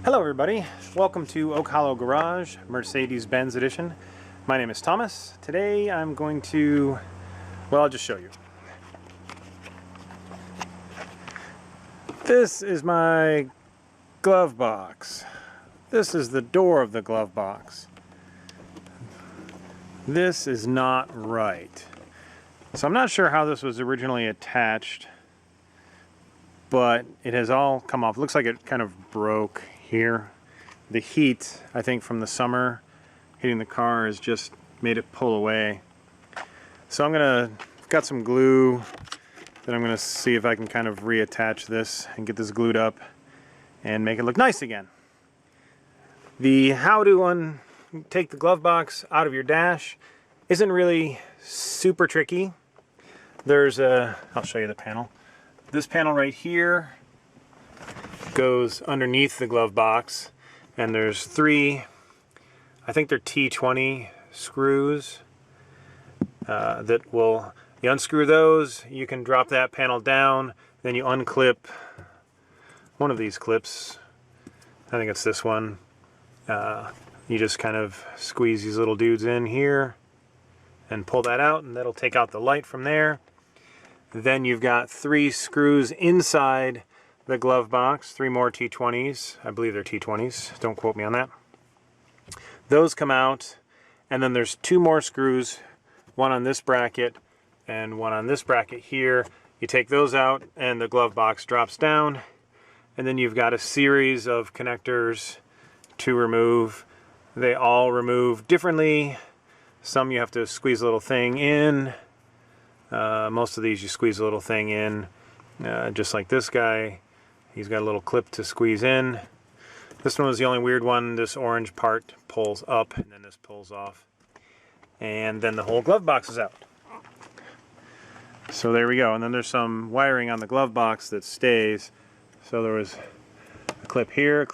Hello everybody, welcome to Oak Hollow Garage, Mercedes Benz edition. My name is Thomas. Today I'm going to, well, I'll just show you. This is my glove box. This is the door of the glove box. This is not right. So I'm not sure how this was originally attached, but it has all come off. Looks like it kind of broke here. The heat, I think, from the summer hitting the car has just made it pull away. So I've got some glue that I'm gonna see if I can kind of reattach this and get this glued up and make it look nice again. The how to take the glove box out of your dash isn't really super tricky. I'll show you the panel. This panel right here goes underneath the glove box, and there's three, I think they're T20 screws you unscrew those, you can drop that panel down, then you unclip one of these clips. I think it's this one. You just kind of squeeze these little dudes in here and pull that out, and that'll take out the light from there. Then you've got three screws inside the glove box, three more T20s. I believe they're T20s, don't quote me on that. Those come out, and then there's two more screws, one on this bracket and one on this bracket here. You take those out and the glove box drops down, and then you've got a series of connectors to remove. They all remove differently. Some you have to squeeze a little thing in. Most of these you squeeze a little thing in, just like this guy. He's got a little clip to squeeze in. This one was the only weird one. This orange part pulls up and then this pulls off. And then the whole glove box is out. So there we go. And then there's some wiring on the glove box that stays. So there was a clip here,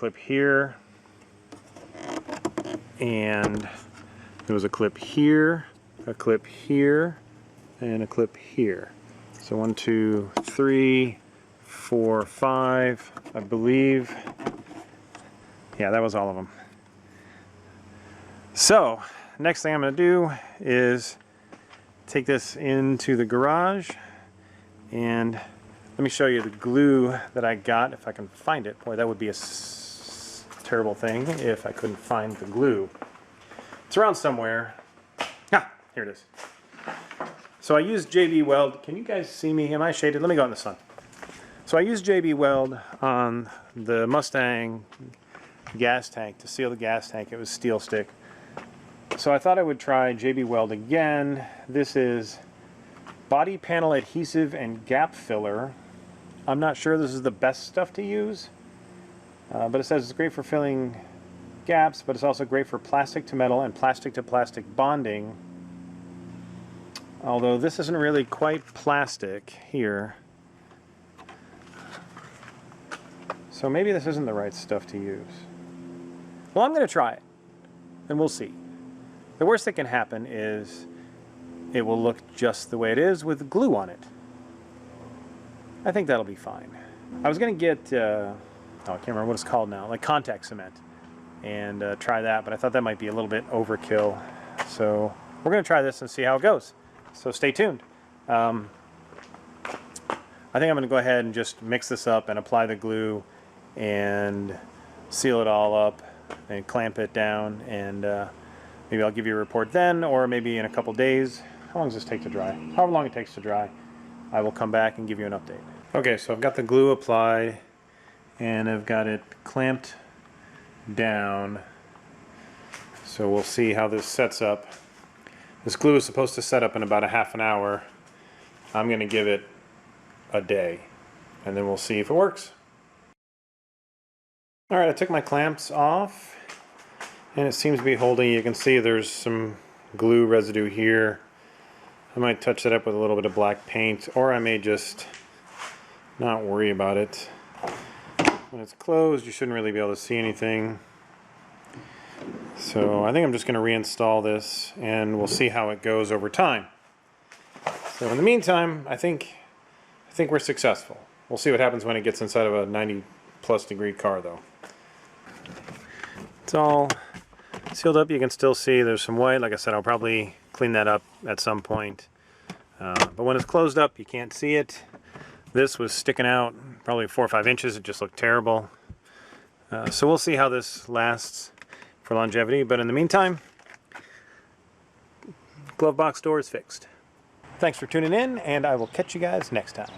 and there was a clip here, and a clip here. So 1, 2, 3, 4, 5, I believe. Yeah, that was all of them. So next thing I'm going to do is take this into the garage, and let me show you the glue that I got, if I can find it. Boy, that would be a terrible thing if I couldn't find the glue. It's around somewhere. Ah, here it is. So I used JB Weld. Can you guys see me? Am I shaded? Let me go out in the sun. So I used JB Weld on the Mustang gas tank to seal the gas tank. It was steel stick. So I thought I would try JB Weld again. This is body panel adhesive and gap filler. I'm not sure this is the best stuff to use, but it says it's great for filling gaps, but it's also great for plastic to metal and plastic to plastic bonding. Although this isn't really quite plastic here. So maybe this isn't the right stuff to use. Well, I'm going to try it, and we'll see. The worst that can happen is it will look just the way it is with glue on it. I think that'll be fine. I was going to get, I can't remember what it's called now, like contact cement, and try that, but I thought that might be a little bit overkill. So we're going to try this and see how it goes. So stay tuned. I think I'm going to go ahead and just mix this up and apply the glue and seal it all up and clamp it down, and maybe I'll give you a report then, or maybe in a couple days. How long does this take to dry? However long it takes to dry, I will come back and give you an update. Okay, so I've got the glue applied and I've got it clamped down. So we'll see how this sets up. This glue is supposed to set up in about a half an hour. I'm going to give it a day, and then we'll see if it works. Alright, I took my clamps off, and it seems to be holding. You can see there's some glue residue here. I might touch that up with a little bit of black paint, or I may just not worry about it. When it's closed, you shouldn't really be able to see anything. So I think I'm just going to reinstall this, and we'll see how it goes over time. So in the meantime, I think we're successful. We'll see what happens when it gets inside of a 90+ degree car though. It's all sealed up. You can still see there's some white. Like I said, I'll probably clean that up at some point. But when it's closed up, you can't see it. This was sticking out probably 4 or 5 inches. It just looked terrible. So we'll see how this lasts for longevity. But in the meantime, glove box door is fixed. Thanks for tuning in, and I will catch you guys next time.